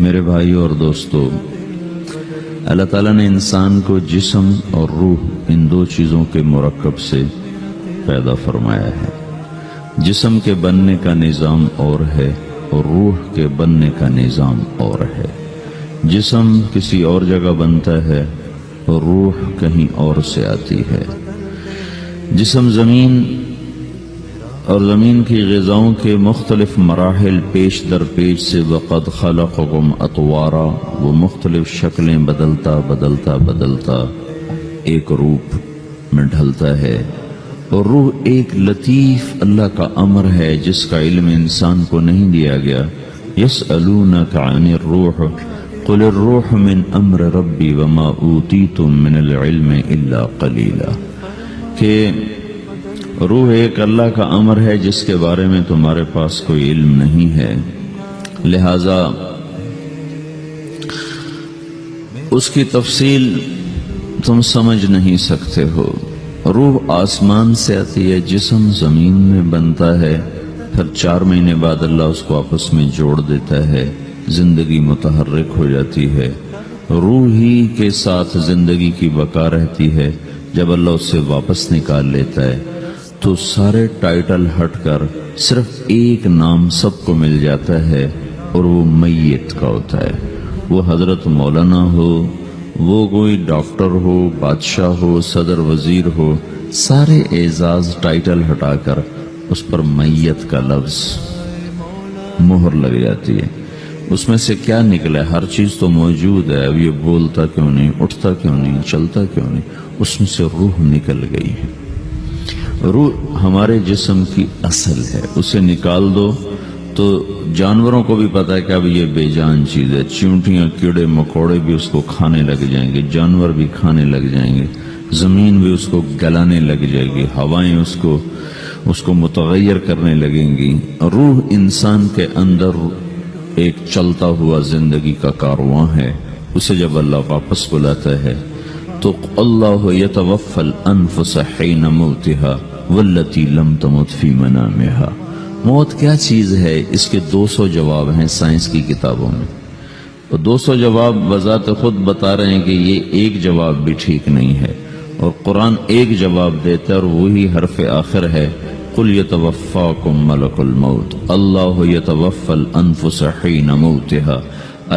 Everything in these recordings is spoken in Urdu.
میرے بھائیوں اور دوستو، اللہ تعالیٰ نے انسان کو جسم اور روح ان دو چیزوں کے مرکب سے پیدا فرمایا ہے۔ جسم کے بننے کا نظام اور ہے اور روح کے بننے کا نظام اور ہے۔ جسم کسی اور جگہ بنتا ہے اور روح کہیں اور سے آتی ہے۔ جسم زمین اور زمین کی غذاؤں کے مختلف مراحل پیش در پیش سے وقد خلقکم اطوارا، وہ مختلف شکلیں بدلتا بدلتا بدلتا ایک روپ میں ڈھلتا ہے، اور روح ایک لطیف اللہ کا امر ہے جس کا علم انسان کو نہیں دیا گیا۔ یسألونک عن الروح قل الروح من امر ربی وما اوتیتم من العلم الا قلیلا، کہ روح ایک اللہ کا امر ہے جس کے بارے میں تمہارے پاس کوئی علم نہیں ہے، لہذا اس کی تفصیل تم سمجھ نہیں سکتے ہو۔ روح آسمان سے آتی ہے، جسم زمین میں بنتا ہے، پھر 4 مہینے بعد اللہ اس کو آپس میں جوڑ دیتا ہے، زندگی متحرک ہو جاتی ہے۔ روح ہی کے ساتھ زندگی کی بقا رہتی ہے۔ جب اللہ اسے واپس نکال لیتا ہے تو سارے ٹائٹل ہٹ کر صرف ایک نام سب کو مل جاتا ہے، اور وہ میت کا ہوتا ہے۔ وہ حضرت مولانا ہو، وہ کوئی ڈاکٹر ہو، بادشاہ ہو، صدر وزیر ہو، سارے اعزاز ٹائٹل ہٹا کر اس پر میت کا لفظ مہر لگ جاتی ہے۔ اس میں سے کیا نکلا ہے؟ ہر چیز تو موجود ہے، اب یہ بولتا کیوں نہیں، اٹھتا کیوں نہیں، چلتا کیوں نہیں؟ اس میں سے روح نکل گئی ہے۔ روح ہمارے جسم کی اصل ہے، اسے نکال دو تو جانوروں کو بھی پتا ہے کہ اب یہ بے جان چیز ہے، چیونٹیاں کیڑے مکوڑے بھی اس کو کھانے لگ جائیں گے، جانور بھی کھانے لگ جائیں گے، زمین بھی اس کو گلانے لگ جائے گی، ہوائیں اس کو متغیر کرنے لگیں گی۔ روح انسان کے اندر ایک چلتا ہوا زندگی کا کارواں ہے۔ اسے جب اللہ واپس بلاتا ہے تو اللہ یتوفی الانفس حین موتها والتی لم تمت فی منامها۔ موت کیا چیز ہے؟ اس کے 200 جواب ہیں سائنس کی کتابوں میں، اور 200 جواب بذات خود بتا رہے ہیں کہ یہ ایک جواب بھی ٹھیک نہیں ہے، اور قرآن ایک جواب دیتا ہے اور وہی حرف آخر ہے، قل یتوفاکم ملک الموت اللہ یتوفی الانفس حین موتها۔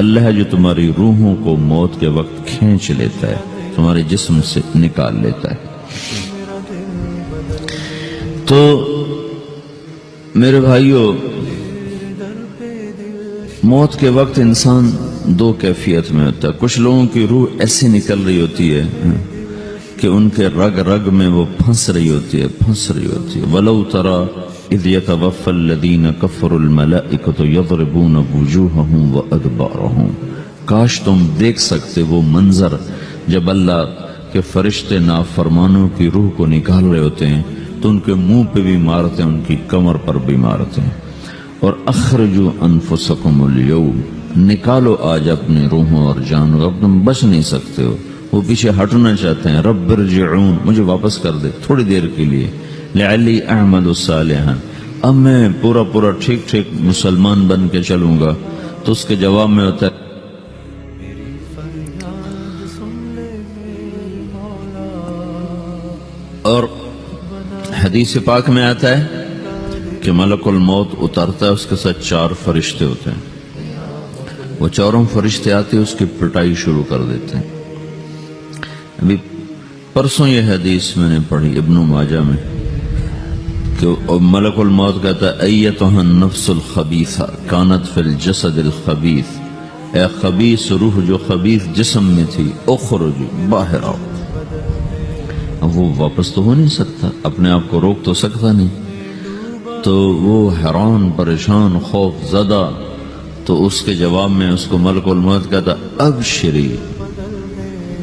اللہ ہے جو تمہاری روحوں کو موت کے وقت کھینچ لیتا ہے، تمہارے جسم سے نکال لیتا ہے۔ تو میرے بھائیوں، موت کے وقت انسان 2 کیفیت میں ہوتا ہے۔ کچھ لوگوں کی روح ایسی نکل رہی ہوتی ہے کہ ان کے رگ رگ میں وہ پھنس رہی ہوتی ہے۔ وَلَوْ تَرَى اِذْ يَتَوَفَّى الَّذِينَ كَفَرُوا الْمَلَائِكَةُ يَضْرِبُونَ وُجُوهَهُمْ وَأَدْبَارَهُمْ، کاش تم دیکھ سکتے وہ منظر جب اللہ کے فرشتے نافرمانوں کی روح کو نکال رہے ہوتے ہیں تو ان کے منہ پہ بھی مارتے ہیں، ان کی کمر پر بھی مارتے ہیں۔ اور اخرجوا انفسکم اليوم، نکالو آج اپنی روحوں اور جانوں، اب تم بچ نہیں سکتے ہو۔ وہ پیچھے ہٹنا چاہتے ہیں، رب ارجعون، مجھے واپس کر دے تھوڑی دیر کے لیے، لعلی اعمل صالحا، اب میں پورا ٹھیک مسلمان بن کے چلوں گا۔ تو اس کے جواب میں ہوتا ہے اور حدیث پاک میں آتا ہے کہ ملک الموت اترتا ہے، اس کے ساتھ 4 فرشتے ہوتے ہیں۔ وہ 4 فرشتے آتے اس کی پٹائی شروع کر دیتے ہیں۔ ابھی پرسوں یہ حدیث میں نے پڑھی ابن ماجہ میں کہ ملک الموت کہتا ہے ایتھا النفس الخبیثہ کانت فی الجسد الخبیث، اے خبیث روح جو خبیث جسم میں تھی، اخرج، باہر آؤ۔ اب وہ واپس تو ہو نہیں سکتا، اپنے آپ کو روک تو سکتا نہیں، تو وہ حیران پریشان خوف زدہ، تو اس کے جواب میں اس کو ملک الموت کہتا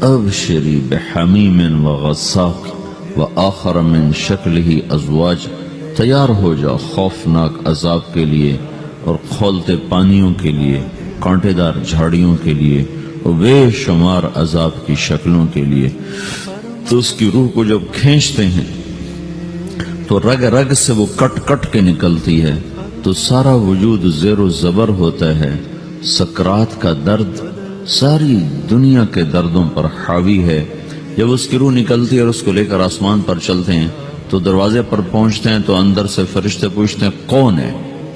ابشری بحمیم وغساق وآخر من شکلہ ازواج، تیار ہو جا خوفناک عذاب کے لیے اور کھولتے پانیوں کے لیے، کانٹے دار جھاڑیوں کے لیے، اور بے شمار عذاب کی شکلوں کے لیے۔ تو اس کی روح کو جب کھینچتے ہیں تو رگ رگ سے وہ کٹ کٹ کے نکلتی ہے، تو سارا وجود زیر و زبر ہوتا ہے، سکرات کا درد ساری دنیا کے دردوں پر حاوی ہے۔ جب اس کی روح نکلتی ہے اور اس کو لے کر آسمان پر چلتے ہیں تو دروازے پر پہنچتے ہیں تو اندر سے فرشتے پوچھتے ہیں کون ہے؟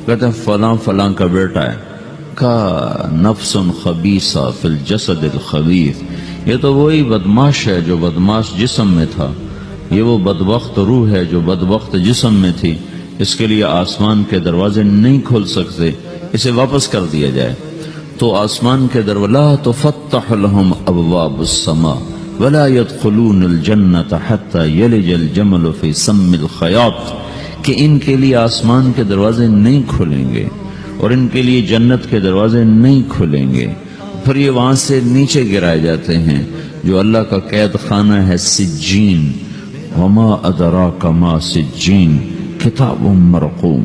کہتے ہیں فلاں فلاں کا بیٹا ہے۔ کا نفس خبیثہ فی الجسد الخبیث، یہ تو وہی بدماش ہے جو بدماش جسم میں تھا، یہ وہ بدبخت روح ہے جو بدبخت جسم میں تھی، اس کے لیے آسمان کے دروازے نہیں کھل سکتے، اسے واپس کر دیا جائے۔ تو آسمان کے دروازے لا تفتح لهم ابواب السماء ولا يدخلون الجنة حتى يلج الجمل في سم الخياط، کہ ان کے لیے آسمان کے دروازے نہیں کھلیں گے اور ان کے لیے جنت کے دروازے نہیں کھلیں گے، پھر یہ وہاں سے نیچے گرائے جاتے ہیں جو اللہ کا قید خانہ ہے سجین۔ وما ادراک ما سجین کتاب مرقوم،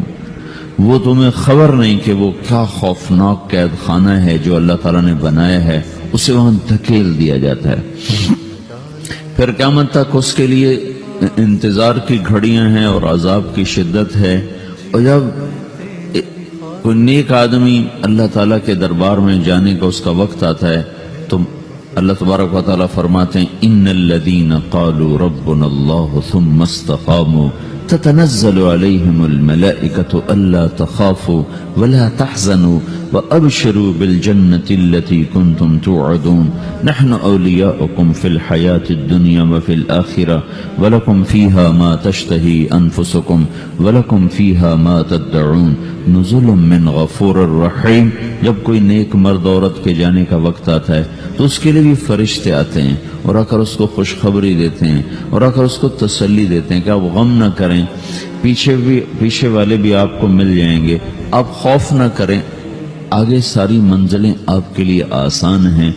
وہ تمہیں خبر نہیں کہ وہ کیا خوفناک قید خانہ ہے جو اللہ تعالیٰ نے بنایا ہے، اسے وہاں دھکیل دیا جاتا ہے۔ پھر قیامت تک اس کے لیے انتظار کی گھڑیاں ہیں اور عذاب کی شدت ہے۔ اور جب کوئی نیک آدمی اللہ تعالیٰ کے دربار میں جانے کا اس کا وقت آتا ہے تو اللہ تبارک و تعالیٰ فرماتے ہیں ان الذین قالوا ربنا اللہ ثم استقاموا تتنزل علیہم الملائکة الا تخافوا ولا تحزنوا وابشروا بالجنة التي كنتم توعدون نحن اولیاؤکم فی الحیاة الدنیا وفی الآخرة ولکم فیہا ما تشتہی انفسکم ولکم فیہا ما تدعون نزل من غفور الرحیم۔ جب کوئی نیک مرد عورت کے جانے کا وقت آتا ہے تو اس کے لیے بھی فرشتے آتے ہیں اور آ کر اس کو خوشخبری دیتے ہیں اور آ کر اس کو تسلی دیتے ہیں کہ آپ غم نہ کریں، پیچھے والے بھی آپ کو مل جائیں گے، آپ خوف نہ کریں، آگے ساری منزلیں آپ کے لیے آسان ہیں،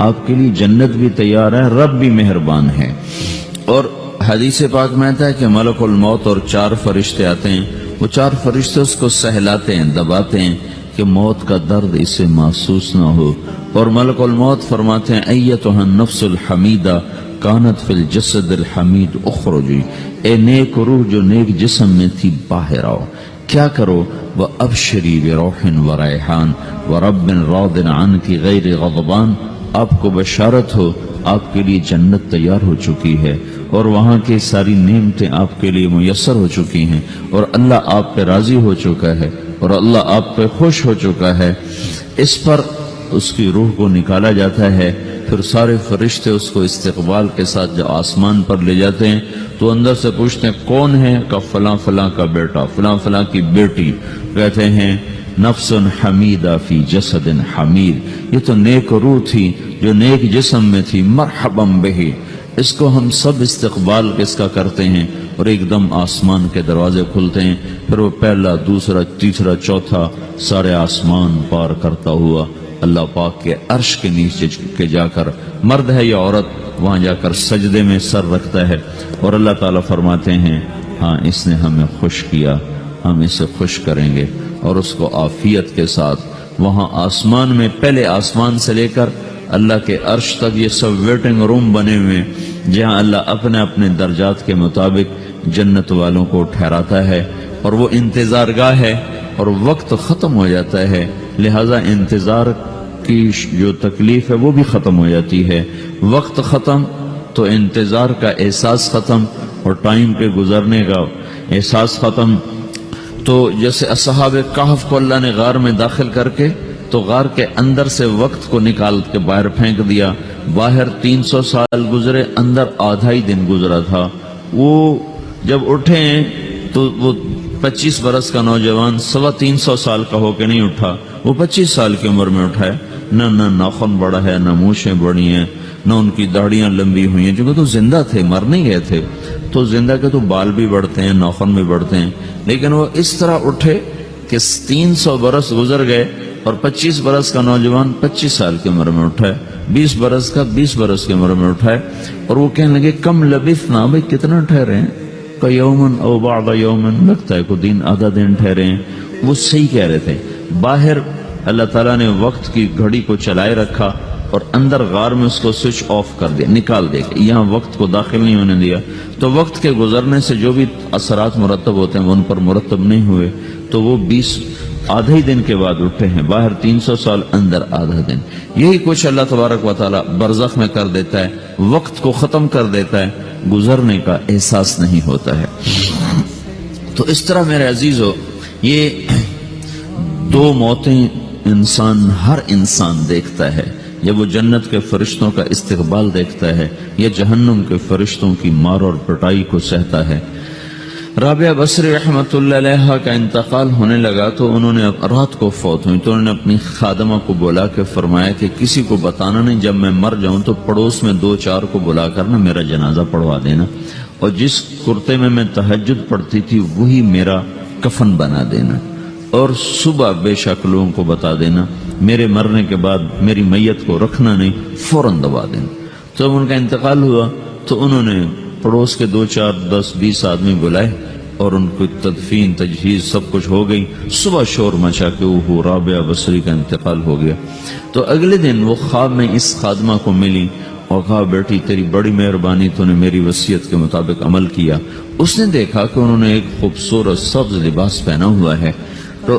آپ کے لیے جنت بھی تیار ہے، رب بھی مہربان ہے۔ اور حدیث پاک میں آتا ہے کہ ملک الموت اور 4 فرشتے آتے ہیں، وہ 4 فرشتے اس کو سہلاتے ہیں، دباتے ہیں کہ موت کا درد اسے محسوس نہ ہو، اور ملک الموت فرماتے ہیں ایتھا النفس الحمیدہ کانت فی الجسد الحمید اخرجی، اے نیک روح جو نیک جسم میں تھی باہر آؤ، کیا کرو؟ وَأَبْشِرِي بِرَوْحٍ وَرَيْحَانٍ وَرَبٍّ رَاضٍ عَنْكِ غَيْرِ غَضْبَانٍ، آپ کو بشارت ہو آپ کے لیے جنت تیار ہو چکی ہے اور وہاں کی ساری نعمتیں آپ کے لیے میسر ہو چکی ہیں اور اللہ آپ پہ راضی ہو چکا ہے اور اللہ آپ پہ خوش ہو چکا ہے۔ اس پر اس کی روح کو نکالا جاتا ہے، پھر سارے فرشتے اس کو استقبال کے ساتھ جب آسمان پر لے جاتے ہیں تو اندر سے پوچھتے ہیں کون ہے؟ کہ فلاں فلاں کا بیٹا، فلاں فلاں کی بیٹی۔ کہتے ہیں نفس حمیدہ فی جسد حمید، یہ تو نیک روح تھی جو نیک جسم میں تھی، مرحبا بہی، اس کو ہم سب استقبال کس کا کرتے ہیں، اور ایک دم آسمان کے دروازے کھلتے ہیں، پھر وہ پہلا، دوسرا، تیسرا، چوتھا سارے آسمان پار کرتا ہوا اللہ پاک کے عرش کے نیچے کے جا کر، مرد ہے یا عورت، وہاں جا کر سجدے میں سر رکھتا ہے اور اللہ تعالیٰ فرماتے ہیں ہاں اس نے ہمیں خوش کیا، ہم اسے خوش کریں گے، اور اس کو عافیت کے ساتھ وہاں آسمان میں، پہلے آسمان سے لے کر اللہ کے عرش تک یہ سب ویٹنگ روم بنے ہوئے جہاں اللہ اپنے اپنے درجات کے مطابق جنت والوں کو ٹھہراتا ہے، اور وہ انتظار گاہ ہے اور وقت ختم ہو جاتا ہے، لہذا انتظار کی جو تکلیف ہے وہ بھی ختم ہو جاتی ہے۔ وقت ختم تو انتظار کا احساس ختم اور ٹائم کے گزرنے کا احساس ختم۔ تو جیسے اصحاب کہف کو اللہ نے غار میں داخل کر کے تو غار کے اندر سے وقت کو نکال کے باہر پھینک دیا، باہر 300 سال گزرے، اندر آدھا ہی دن گزرا تھا۔ وہ جب اٹھے ہیں تو وہ 25 برس کا نوجوان 350 سال کا ہو کے نہیں اٹھا، وہ 25 سال کی عمر میں اٹھا ہے، نہ ناخن بڑا ہے، نہ مونچھیں بڑی ہیں، نہ ان کی داڑیاں لمبی ہوئی ہیں، کیونکہ تو زندہ تھے، مر نہیں گئے تھے، تو زندہ کے تو بال بھی بڑھتے ہیں، ناخن بھی بڑھتے ہیں، لیکن وہ اس طرح اٹھے کہ 300 برس گزر گئے اور 25 برس کا نوجوان 25 سال کی عمر میں اٹھا ہے، 20 برس کا 20 برس کی عمر میں اٹھا ہے، اور وہ کہنے لگے کم لبثنا، بھئی کتنا ٹھہرے ہیں؟ کہ یومن او بعد یومن، لگتا ہے کوئی دن آدھا دن ٹھہرے ہیں۔ وہ صحیح کہہ رہے تھے، باہر اللہ تعالیٰ نے وقت کی گھڑی کو چلائے رکھا اور اندر غار میں اس کو سوئچ آف کر دیا، نکال دیا، یہاں وقت کو داخل نہیں ہونے دیا، تو وقت کے گزرنے سے جو بھی اثرات مرتب ہوتے ہیں وہ ان پر مرتب نہیں ہوئے، تو وہ آدھے ہی دن کے بعد اٹھے ہیں، باہر 300 سال، اندر آدھا دن. یہی کچھ اللہ تبارک و تعالی برزخ میں کر دیتا ہے، وقت کو ختم کر دیتا ہے، گزرنے کا احساس نہیں ہوتا ہے. تو اس طرح میرے عزیزو، یہ دو موتیں ہر انسان دیکھتا ہے. جب وہ جنت کے فرشتوں کا استقبال دیکھتا ہے یا جہنم کے فرشتوں کی مار اور پٹائی کو سہتا ہے. رابعہ بصری رحمت اللہ علیہ کا انتقال ہونے لگا تو انہوں نے رات کو فوت ہوئی تو انہوں نے اپنی خادمہ کو بولا کہ فرمایا کہ کسی کو بتانا نہیں، جب میں مر جاؤں تو پڑوس میں 2-4 کو بلا کر نا میرا جنازہ پڑھوا دینا، اور جس کرتے میں تہجد پڑھتی تھی وہی میرا کفن بنا دینا، اور صبح بے شک لوگوں کو بتا دینا، میرے مرنے کے بعد میری میت کو رکھنا نہیں، فوراً دبا دینا. جب ان کا انتقال ہوا تو انہوں نے پڑوس کے 2-4-10-20 آدمی بلائے اور ان کو تدفین تجہیز سب کچھ ہو گئی. صبح شور مچا کہ وہ رابعہ بصری کا انتقال ہو گیا. تو اگلے دن وہ خواب میں اس خادمہ کو ملی اور کہا بیٹی تیری بڑی مہربانی، تو نے میری وصیت کے مطابق عمل کیا. اس نے دیکھا کہ انہوں نے ایک خوبصورت سبز لباس پہنا ہوا ہے. تو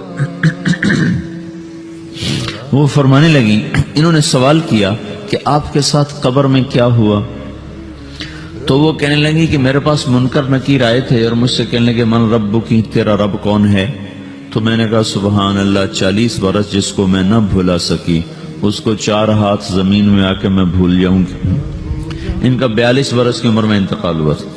وہ فرمانے لگی، انہوں نے سوال کیا کہ آپ کے ساتھ قبر میں کیا ہوا؟ تو وہ کہنے لگی کہ میرے پاس منکر نکیر آئے تھے اور مجھ سے کہنے لگے من رب کی، تیرا رب کون ہے؟ تو میں نے کہا سبحان اللہ، 40 برس جس کو میں نہ بھولا سکی اس کو 4 ہاتھ زمین میں آ کے میں بھول جاؤں گی. ان کا 42 برس کی عمر میں انتقال ہوا تھا.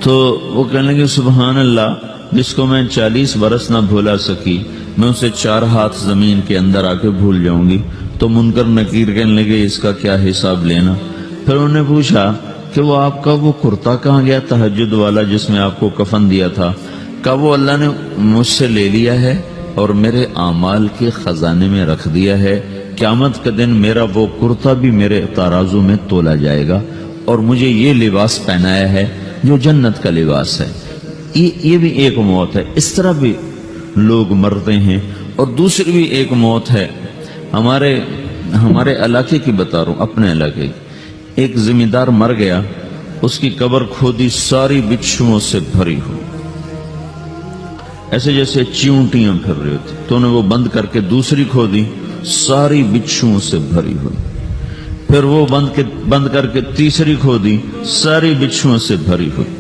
تو وہ کہنے لگے سبحان اللہ، جس کو میں 40 برس نہ بھولا سکی میں اسے 4 ہاتھ زمین کے اندر آ کے بھول جاؤں گی. تو منکر نکیر کہنے لگے اس کا کیا حساب لینا؟ پھر انہوں نے پوچھا کہ وہ آپ کا وہ کرتا کہاں گیا تہجد والا جس میں آپ کو کفن دیا تھا؟ کہا وہ اللہ نے مجھ سے لے لیا ہے اور میرے اعمال کے خزانے میں رکھ دیا ہے. قیامت کے دن میرا وہ کرتا بھی میرے ترازو میں تولا جائے گا اور مجھے یہ لباس پہنایا ہے جو جنت کا لباس ہے. یہ بھی ایک موت ہے. اس طرح بھی لوگ مرتے ہیں. اور دوسری بھی ایک موت ہے، ہمارے علاقے کی بتا رہا ہوں، اپنے علاقے کی. ایک زمیندار مر گیا، اس کی قبر کھودی، ساری بچھوؤں سے بھری ہو، ایسے جیسے چیونٹیاں پھر رہی ہوتی. تو انہیں وہ بند کر کے دوسری کھودی، ساری بچھوؤں سے بھری ہوئی. پھر وہ بند کر کے تیسری کھودی، ساری بچھوؤں سے بھری ہوئی.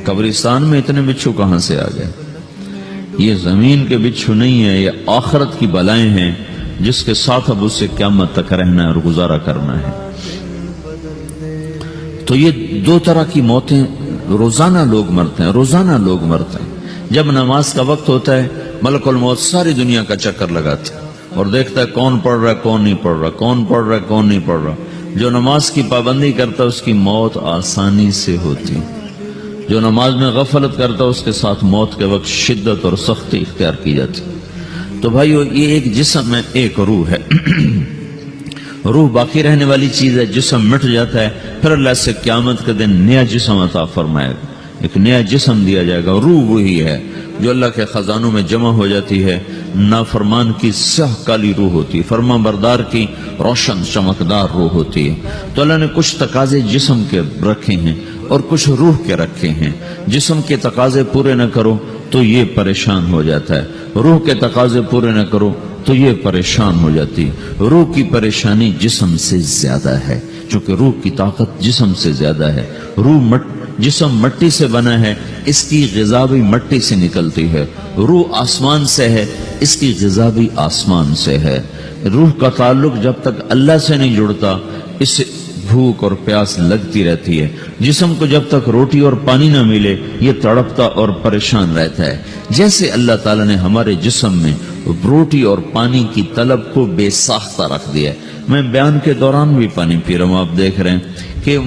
قبرستان میں اتنے بچھو کہاں سے آ گئے؟ یہ زمین کے بچھو نہیں ہے، یہ آخرت کی بلائیں ہیں جس کے ساتھ اب اسے قیامت تک رہنا ہے اور گزارا کرنا ہے. تو یہ 2 طرح کی موتیں روزانہ لوگ مرتے ہیں، روزانہ لوگ مرتے ہیں. جب نماز کا وقت ہوتا ہے ملک الموت ساری دنیا کا چکر لگاتا ہے اور دیکھتا ہے کون پڑھ رہا ہے کون نہیں پڑھ رہا، کون پڑھ رہا ہے کون نہیں پڑھ رہا. جو نماز کی پابندی کرتا ہے اس کی موت آسانی سے ہوتی، جو نماز میں غفلت کرتا ہے اس کے ساتھ موت کے وقت شدت اور سختی اختیار کی جاتی. تو بھائیو، یہ ایک جسم ہے، ایک روح ہے. روح باقی رہنے والی چیز ہے، جسم مٹ جاتا ہے، پھر اللہ سے قیامت کے دن نیا جسم عطا فرمائے گا، ایک نیا جسم دیا جائے گا. روح وہی ہے جو اللہ کے خزانوں میں جمع ہو جاتی ہے. نافرمان کی سیاہ کالی روح ہوتی ہے، فرما بردار کی روشن چمکدار روح ہوتی ہے. تو اللہ نے کچھ تقاضے جسم کے رکھے ہیں اور کچھ روح کے رکھے ہیں. جسم کے تقاضے پورے نہ کرو تو یہ پریشان ہو جاتا ہے، روح کے تقاضے پورے نہ کرو تو یہ پریشان ہو جاتی. روح کی پریشانی جسم سے زیادہ ہے چونکہ روح کی طاقت جسم سے زیادہ ہے. جسم مٹی سے بنا ہے، اس کی غذا بھی مٹی سے نکلتی ہے. روح آسمان سے ہے، اس کی غذا بھی آسمان سے ہے. روح کا تعلق جب تک اللہ سے نہیں جڑتا اس سے بھوک اور پیاس لگتی رہتی ہے. جسم کو جب تک روٹی اور پانی نہ ملے یہ تڑپتا اور پریشان رہتا ہے. جیسے اللہ تعالیٰ نے ہمارے جسم میں روٹی اور پانی کی طلب کو بے ساختہ رکھ دیا ہے. میں بیان کے دوران بھی پانی پی رہا ہوں، آپ دیکھ رہے ہیں کہ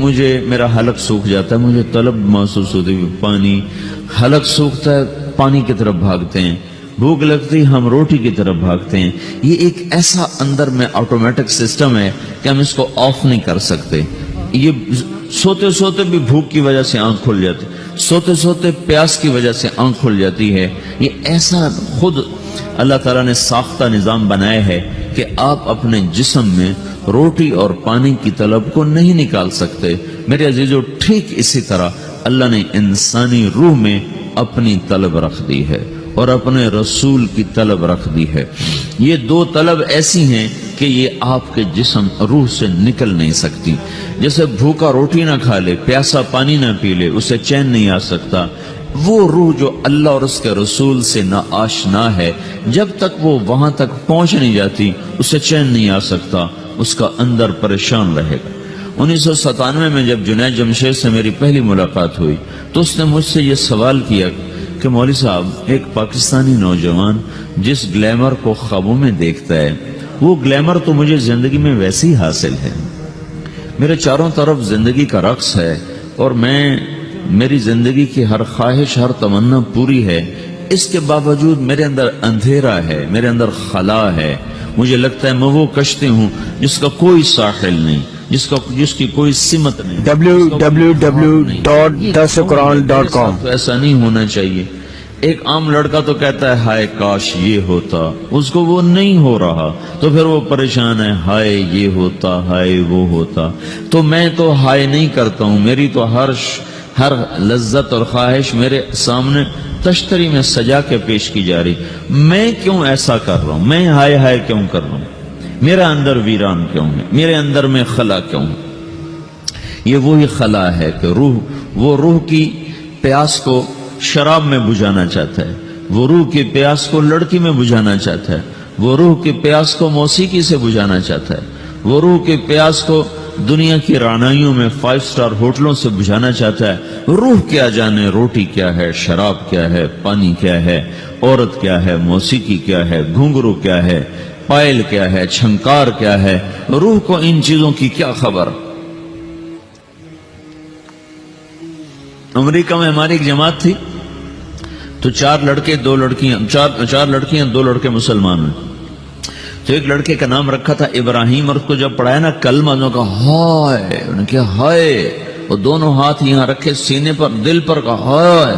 میرا حلق سوکھ جاتا ہے، مجھے طلب محسوس ہوتی ہے پانی. حلق سوکھتا ہے پانی کی طرف بھاگتے ہیں، بھوک لگتی ہم روٹی کی طرف بھاگتے ہیں. یہ ایک ایسا اندر میں آٹومیٹک سسٹم ہے کہ ہم اس کو آف نہیں کر سکتے. یہ سوتے سوتے بھی بھوک کی وجہ سے آنکھ کھل جاتی، سوتے سوتے پیاس کی وجہ سے آنکھ کھل جاتی ہے. یہ ایسا خود اللہ تعالیٰ نے ساختہ نظام بنایا ہے کہ آپ اپنے جسم میں روٹی اور پانی کی طلب کو نہیں نکال سکتے. میرے عزیزو، ٹھیک اسی طرح اللہ نے انسانی روح میں اپنی طلب رکھ دی ہے. اور اپنے رسول کی طلب رکھ دی ہے۔ یہ دو طلب ایسی ہیں کہ یہ آپ کے جسم روح سے نکل نہیں سکتی۔ جیسے بھوکا روٹی نہ کھا لے، پیاسا پانی نہ پی لے، اسے چین نہیں آ سکتا، وہ روح جو اللہ اور اس کے رسول سے نہ آشنا ہے، جب تک وہ وہاں تک پہنچ نہیں جاتی اسے چین نہیں آ سکتا، اس کا اندر پریشان رہے گا۔ 1997 میں جب جنید جمشید سے میری پہلی ملاقات ہوئی تو اس نے مجھ سے یہ سوال کیا کہ مولوی صاحب، ایک پاکستانی نوجوان جس گلیمر کو خوابوں میں دیکھتا ہے، وہ گلیمر تو مجھے زندگی میں ویسے ہی حاصل ہے، میرے چاروں طرف زندگی کا رقص ہے، اور میری زندگی کی ہر خواہش، ہر تمنا پوری ہے، اس کے باوجود میرے اندر اندھیرا ہے، میرے اندر خلا ہے، مجھے لگتا ہے میں وہ کشتی ہوں جس کا کوئی ساحل نہیں، جس کی کوئی سمت نہیں۔ www.darsulquran.com تو ایسا نہیں ہونا چاہیے۔ ایک عام لڑکا تو کہتا ہے ہائے کاش یہ ہوتا، اس کو وہ نہیں ہو رہا تو پھر وہ پریشان ہے، ہائے یہ ہوتا، ہائے وہ ہوتا۔ تو میں تو ہائے نہیں کرتا ہوں، میری تو ہر لذت اور خواہش میرے سامنے تشتری میں سجا کے پیش کی جا رہی، میں کیوں ایسا کر رہا ہوں؟ میں ہائے ہائے کیوں کر رہا ہوں؟ میرا اندر ویران کیوں ہے؟ میرے اندر میں خلا کیوں ہے؟ یہ وہی خلا ہے کہ وہ روح کی پیاس کو شراب میں بجھانا چاہتا ہے، وہ روح کی پیاس کو لڑکی میں بجھانا چاہتا ہے، وہ روح کی پیاس کو موسیقی سے بجھانا چاہتا ہے، وہ روح کی پیاس کو دنیا کی رعنائیوں میں 5 اسٹار ہوٹلوں سے بجھانا چاہتا ہے۔ روح کیا جانے روٹی کیا ہے، شراب کیا ہے، پانی کیا ہے، عورت کیا ہے، موسیقی کیا ہے، گھنگرو کیا ہے، پائل کیا ہے، چھنکار کیا ہے، روح کو ان چیزوں کی کیا خبر؟ امریکہ میں ہماری ایک جماعت تھی تو 4 لڑکیاں 2 لڑکے مسلمان ہیں، تو ایک لڑکے کا نام رکھا تھا ابراہیم، اور اس کو جب پڑھایا نا کلمہ، انہوں نے کہا ہائے، انہوں نے کہا ہائے، اور دونوں ہاتھ یہاں رکھے سینے پر، دل پر، کہا ہائے۔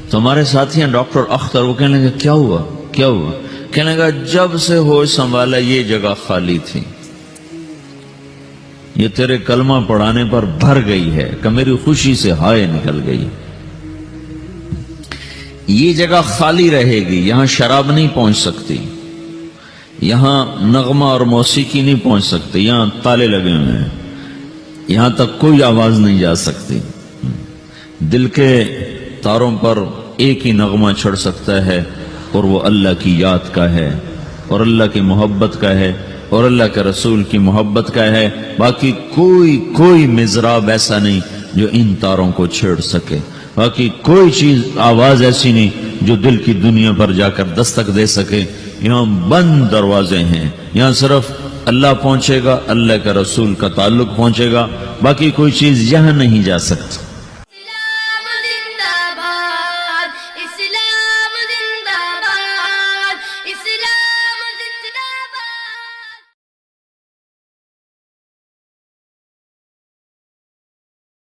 تو ہمارے ساتھی ہیں ڈاکٹر اختر، وہ کہنے لگے کیا ہوا کیا ہوا؟ کہنے لگا جب سے ہوش سنبھالا یہ جگہ خالی تھی، یہ تیرے کلمہ پڑھانے پر بھر گئی ہے کہ میری خوشی سے ہائے نکل گئی۔ یہ جگہ خالی رہے گی، یہاں شراب نہیں پہنچ سکتی، یہاں نغمہ اور موسیقی نہیں پہنچ سکتی، یہاں تالے لگے ہوئے ہیں، یہاں تک کوئی آواز نہیں جا سکتی۔ دل کے تاروں پر ایک ہی نغمہ چڑھ سکتا ہے، اور وہ اللہ کی یاد کا ہے، اور اللہ کی محبت کا ہے، اور اللہ کے رسول کی محبت کا ہے۔ باقی کوئی مضراب ایسا نہیں جو ان تاروں کو چھیڑ سکے، باقی کوئی چیز، آواز ایسی نہیں جو دل کی دنیا پر جا کر دستک دے سکے۔ یہاں بند دروازے ہیں، یہاں صرف اللہ پہنچے گا، اللہ کے رسول کا تعلق پہنچے گا، باقی کوئی چیز یہاں نہیں جا سکتی۔